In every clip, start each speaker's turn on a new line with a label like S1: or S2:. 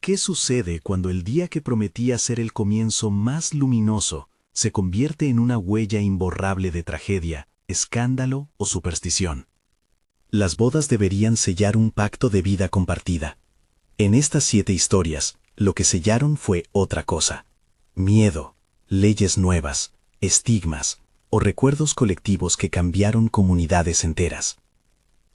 S1: ¿Qué sucede cuando el día que prometía ser el comienzo más luminoso se convierte en una huella imborrable de tragedia, escándalo o superstición? Las bodas deberían sellar un pacto de vida compartida. En estas 7 historias, lo que sellaron fue otra cosa: miedo, leyes nuevas, estigmas o recuerdos colectivos que cambiaron comunidades enteras.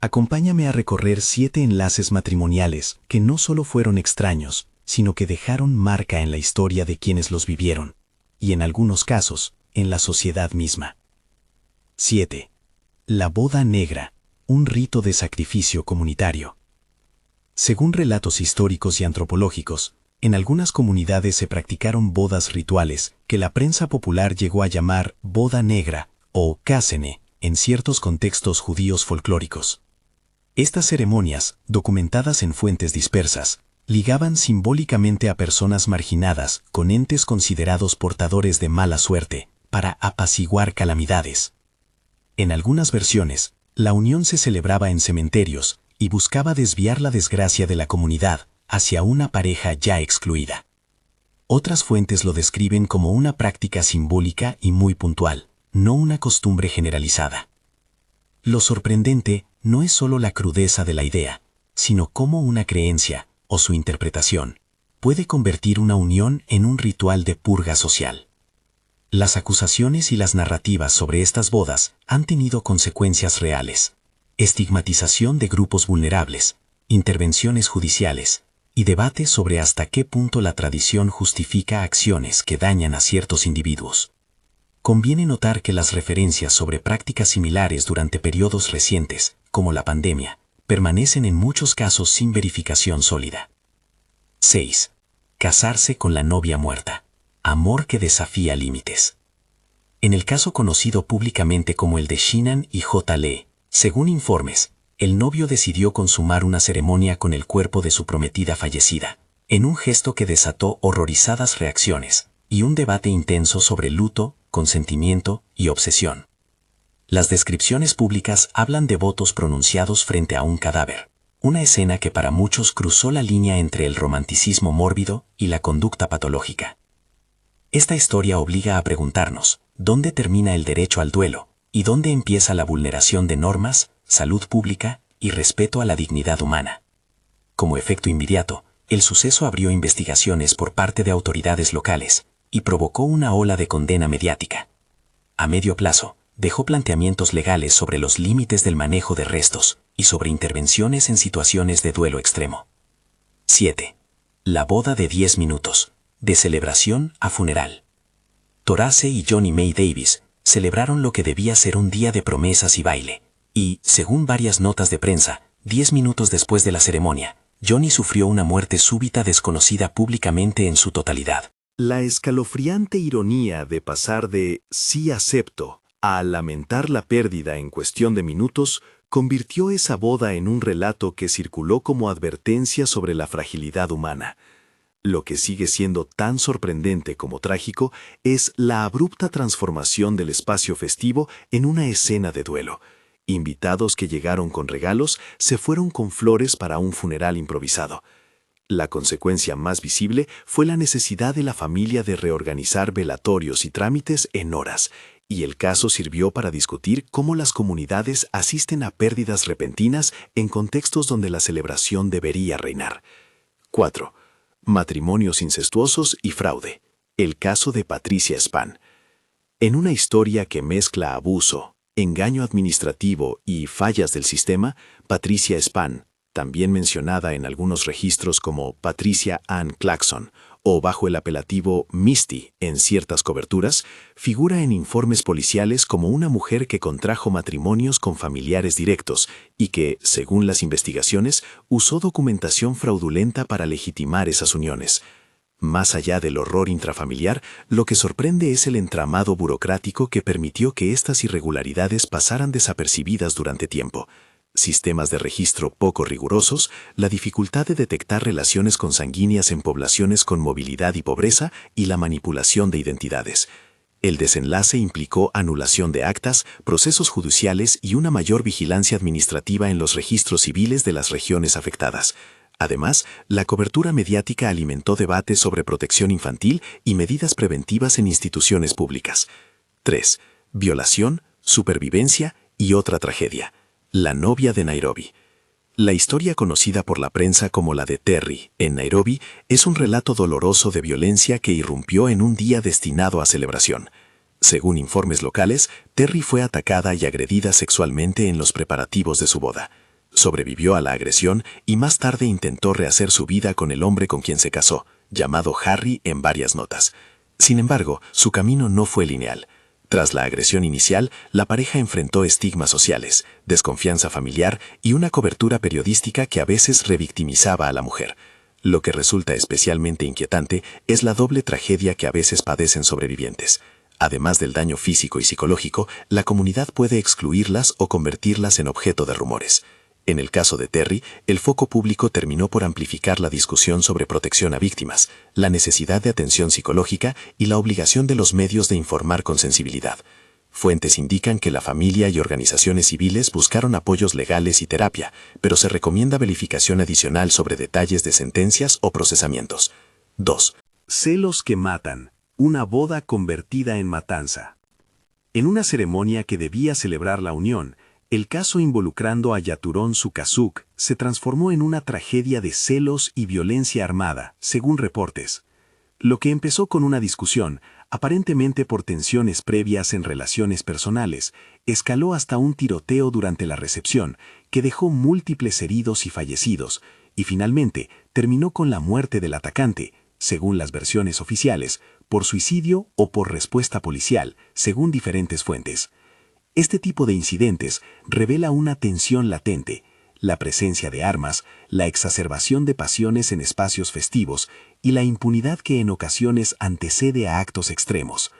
S1: Acompáñame a recorrer 7 enlaces matrimoniales que no solo fueron extraños, sino que dejaron marca en la historia de quienes los vivieron, y en algunos casos, en la sociedad misma. 7. La boda negra, un rito de sacrificio comunitario. Según relatos históricos y antropológicos, en algunas comunidades se practicaron bodas rituales que la prensa popular llegó a llamar boda negra o kásene en ciertos contextos judíos folclóricos. Estas ceremonias, documentadas en fuentes dispersas, ligaban simbólicamente a personas marginadas con entes considerados portadores de mala suerte para apaciguar calamidades. En algunas versiones, la unión se celebraba en cementerios y buscaba desviar la desgracia de la comunidad hacia una pareja ya excluida. Otras fuentes lo describen como una práctica simbólica y muy puntual, no una costumbre generalizada. Lo sorprendente no es solo la crudeza de la idea, sino cómo una creencia, o su interpretación, puede convertir una unión en un ritual de purga social. Las acusaciones y las narrativas sobre estas bodas han tenido consecuencias reales: estigmatización de grupos vulnerables, intervenciones judiciales, y debates sobre hasta qué punto la tradición justifica acciones que dañan a ciertos individuos. Conviene notar que las referencias sobre prácticas similares durante periodos recientes, como la pandemia, permanecen en muchos casos sin verificación sólida. 6. Casarse con la novia muerta. Amor que desafía límites. En el caso conocido públicamente como el de Shinan y J. Lee, según informes, el novio decidió consumar una ceremonia con el cuerpo de su prometida fallecida, en un gesto que desató horrorizadas reacciones y un debate intenso sobre luto, consentimiento y obsesión. Las descripciones públicas hablan de votos pronunciados frente a un cadáver, una escena que para muchos cruzó la línea entre el romanticismo mórbido y la conducta patológica. Esta historia obliga a preguntarnos, ¿dónde termina el derecho al duelo y dónde empieza la vulneración de normas, salud pública y respeto a la dignidad humana? Como efecto inmediato, el suceso abrió investigaciones por parte de autoridades locales y provocó una ola de condena mediática. A medio plazo, dejó planteamientos legales sobre los límites del manejo de restos y sobre intervenciones en situaciones de duelo extremo. 7. La boda de 10 minutos, de celebración a funeral. Torace y Johnny May Davis celebraron lo que debía ser un día de promesas y baile, y, según varias notas de prensa, 10 minutos después de la ceremonia, Johnny sufrió una muerte súbita desconocida públicamente en su totalidad.
S2: La escalofriante ironía de pasar de «sí acepto» a lamentar la pérdida en cuestión de minutos convirtió esa boda en un relato que circuló como advertencia sobre la fragilidad humana. Lo que sigue siendo tan sorprendente como trágico es la abrupta transformación del espacio festivo en una escena de duelo. Invitados que llegaron con regalos se fueron con flores para un funeral improvisado. La consecuencia más visible fue la necesidad de la familia de reorganizar velatorios y trámites en horas, y el caso sirvió para discutir cómo las comunidades asisten a pérdidas repentinas en contextos donde la celebración debería reinar. 4. Matrimonios incestuosos y fraude. El caso de Patricia Spann. En una historia que mezcla abuso, engaño administrativo y fallas del sistema, Patricia Spann, también mencionada en algunos registros como Patricia Ann Claxon o bajo el apelativo Misty en ciertas coberturas, figura en informes policiales como una mujer que contrajo matrimonios con familiares directos y que, según las investigaciones, usó documentación fraudulenta para legitimar esas uniones. Más allá del horror intrafamiliar, lo que sorprende es el entramado burocrático que permitió que estas irregularidades pasaran desapercibidas durante tiempo. Sistemas de registro poco rigurosos, la dificultad de detectar relaciones consanguíneas en poblaciones con movilidad y pobreza y la manipulación de identidades. El desenlace implicó anulación de actas, procesos judiciales y una mayor vigilancia administrativa en los registros civiles de las regiones afectadas. Además, la cobertura mediática alimentó debates sobre protección infantil y medidas preventivas en instituciones públicas. 3. Violación, supervivencia y otra tragedia. La novia de Nairobi. La historia conocida por la prensa como la de Terry, en Nairobi, es un relato doloroso de violencia que irrumpió en un día destinado a celebración. Según informes locales, Terry fue atacada y agredida sexualmente en los preparativos de su boda. Sobrevivió a la agresión y más tarde intentó rehacer su vida con el hombre con quien se casó, llamado Harry en varias notas. Sin embargo, su camino no fue lineal. Tras la agresión inicial, la pareja enfrentó estigmas sociales, desconfianza familiar y una cobertura periodística que a veces revictimizaba a la mujer. Lo que resulta especialmente inquietante es la doble tragedia que a veces padecen sobrevivientes. Además del daño físico y psicológico, la comunidad puede excluirlas o convertirlas en objeto de rumores. En el caso de Terry, el foco público terminó por amplificar la discusión sobre protección a víctimas, la necesidad de atención psicológica y la obligación de los medios de informar con sensibilidad. Fuentes indican que la familia y organizaciones civiles buscaron apoyos legales y terapia, pero se recomienda verificación adicional sobre detalles de sentencias o procesamientos. 2.
S1: Celos que matan. Una boda convertida en matanza. En una ceremonia que debía celebrar la unión, el caso involucrando a Yaturón Sukasuk se transformó en una tragedia de celos y violencia armada, según reportes. Lo que empezó con una discusión, aparentemente por tensiones previas en relaciones personales, escaló hasta un tiroteo durante la recepción, que dejó múltiples heridos y fallecidos, y finalmente terminó con la muerte del atacante, según las versiones oficiales, por suicidio o por respuesta policial, según diferentes fuentes. Este tipo de incidentes revela una tensión latente, la presencia de armas, la exacerbación de pasiones en espacios festivos y la impunidad que en ocasiones antecede a actos extremos.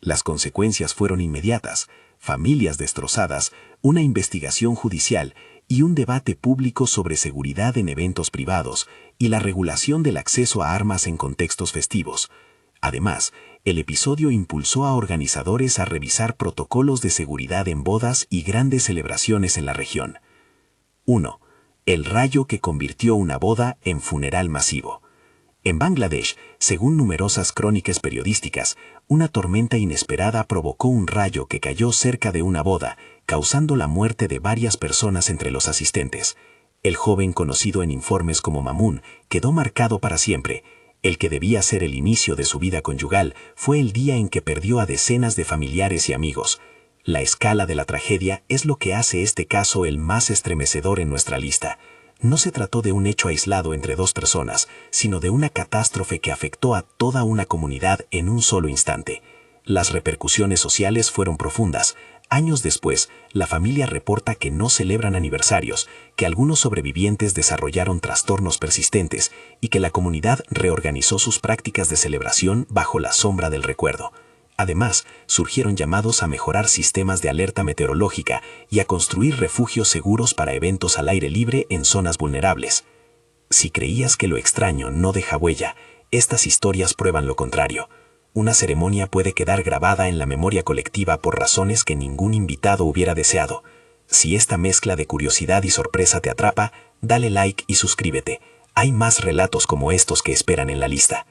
S1: Las consecuencias fueron inmediatas: familias destrozadas, una investigación judicial y un debate público sobre seguridad en eventos privados y la regulación del acceso a armas en contextos festivos. Además, el episodio impulsó a organizadores a revisar protocolos de seguridad en bodas y grandes celebraciones en la región. 1. El rayo que convirtió una boda en funeral masivo. En Bangladesh, según numerosas crónicas periodísticas, una tormenta inesperada provocó un rayo que cayó cerca de una boda, causando la muerte de varias personas entre los asistentes. El joven, conocido en informes como Mamun, quedó marcado para siempre. El que debía ser el inicio de su vida conyugal fue el día en que perdió a decenas de familiares y amigos. La escala de la tragedia es lo que hace este caso el más estremecedor en nuestra lista. No se trató de un hecho aislado entre dos personas, sino de una catástrofe que afectó a toda una comunidad en un solo instante. Las repercusiones sociales fueron profundas. Años después, la familia reporta que no celebran aniversarios, que algunos sobrevivientes desarrollaron trastornos persistentes y que la comunidad reorganizó sus prácticas de celebración bajo la sombra del recuerdo. Además, surgieron llamados a mejorar sistemas de alerta meteorológica y a construir refugios seguros para eventos al aire libre en zonas vulnerables. Si creías que lo extraño no deja huella, estas historias prueban lo contrario. Una ceremonia puede quedar grabada en la memoria colectiva por razones que ningún invitado hubiera deseado. Si esta mezcla de curiosidad y sorpresa te atrapa, dale like y suscríbete. Hay más relatos como estos que esperan en la lista.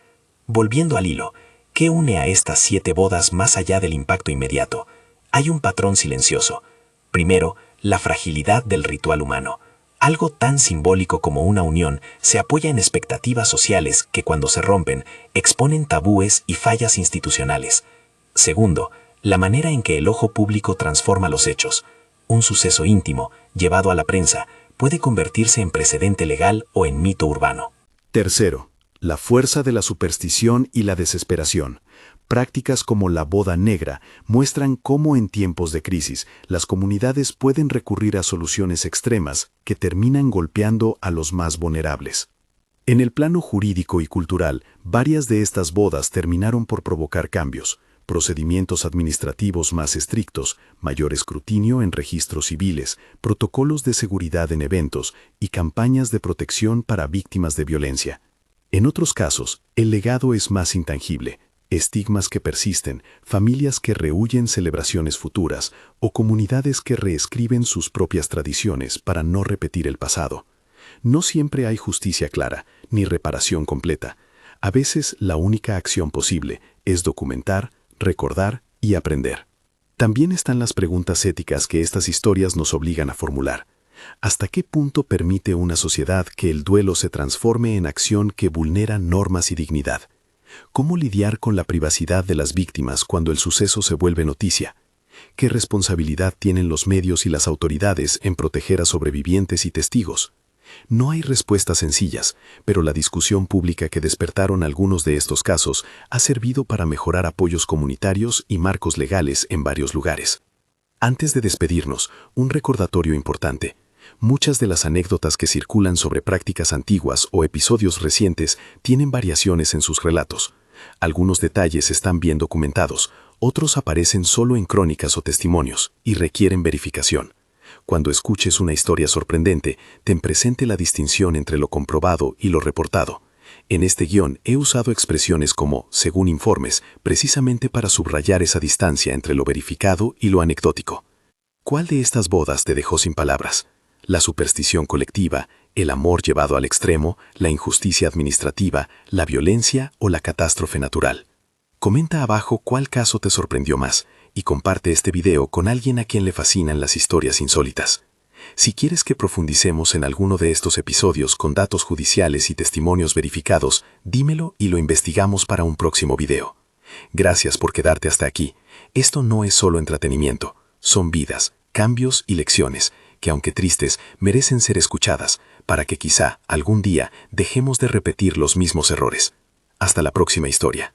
S1: Volviendo al hilo, ¿qué une a estas 7 bodas más allá del impacto inmediato? Hay un patrón silencioso. Primero, la fragilidad del ritual humano. Algo tan simbólico como una unión se apoya en expectativas sociales que, cuando se rompen, exponen tabúes y fallas institucionales. Segundo, la manera en que el ojo público transforma los hechos. Un suceso íntimo, llevado a la prensa, puede convertirse en precedente legal o en mito urbano.
S2: Tercero, la fuerza de la superstición y la desesperación. Prácticas como la boda negra muestran cómo en tiempos de crisis las comunidades pueden recurrir a soluciones extremas que terminan golpeando a los más vulnerables. En el plano jurídico y cultural, varias de estas bodas terminaron por provocar cambios: procedimientos administrativos más estrictos, mayor escrutinio en registros civiles, protocolos de seguridad en eventos y campañas de protección para víctimas de violencia. En otros casos, el legado es más intangible: estigmas que persisten, familias que rehúyen celebraciones futuras o comunidades que reescriben sus propias tradiciones para no repetir el pasado. No siempre hay justicia clara, ni reparación completa. A veces la única acción posible es documentar, recordar y aprender. También están las preguntas éticas que estas historias nos obligan a formular. ¿Hasta qué punto permite una sociedad que el duelo se transforme en acción que vulnera normas y dignidad? ¿Cómo lidiar con la privacidad de las víctimas cuando el suceso se vuelve noticia? ¿Qué responsabilidad tienen los medios y las autoridades en proteger a sobrevivientes y testigos? No hay respuestas sencillas, pero la discusión pública que despertaron algunos de estos casos ha servido para mejorar apoyos comunitarios y marcos legales en varios lugares. Antes de despedirnos, un recordatorio importante. Muchas de las anécdotas que circulan sobre prácticas antiguas o episodios recientes tienen variaciones en sus relatos. Algunos detalles están bien documentados, otros aparecen solo en crónicas o testimonios y requieren verificación. Cuando escuches una historia sorprendente, ten presente la distinción entre lo comprobado y lo reportado. En este guión he usado expresiones como según informes, precisamente para subrayar esa distancia entre lo verificado y lo anecdótico. ¿Cuál de estas bodas te dejó sin palabras? ¿La superstición colectiva, el amor llevado al extremo, la injusticia administrativa, la violencia o la catástrofe natural? Comenta abajo cuál caso te sorprendió más y comparte este video con alguien a quien le fascinan las historias insólitas. Si quieres que profundicemos en alguno de estos episodios con datos judiciales y testimonios verificados, dímelo y lo investigamos para un próximo video. Gracias por quedarte hasta aquí. Esto no es solo entretenimiento, son vidas, cambios y lecciones que, aunque tristes, merecen ser escuchadas para que quizá algún día dejemos de repetir los mismos errores. Hasta la próxima historia.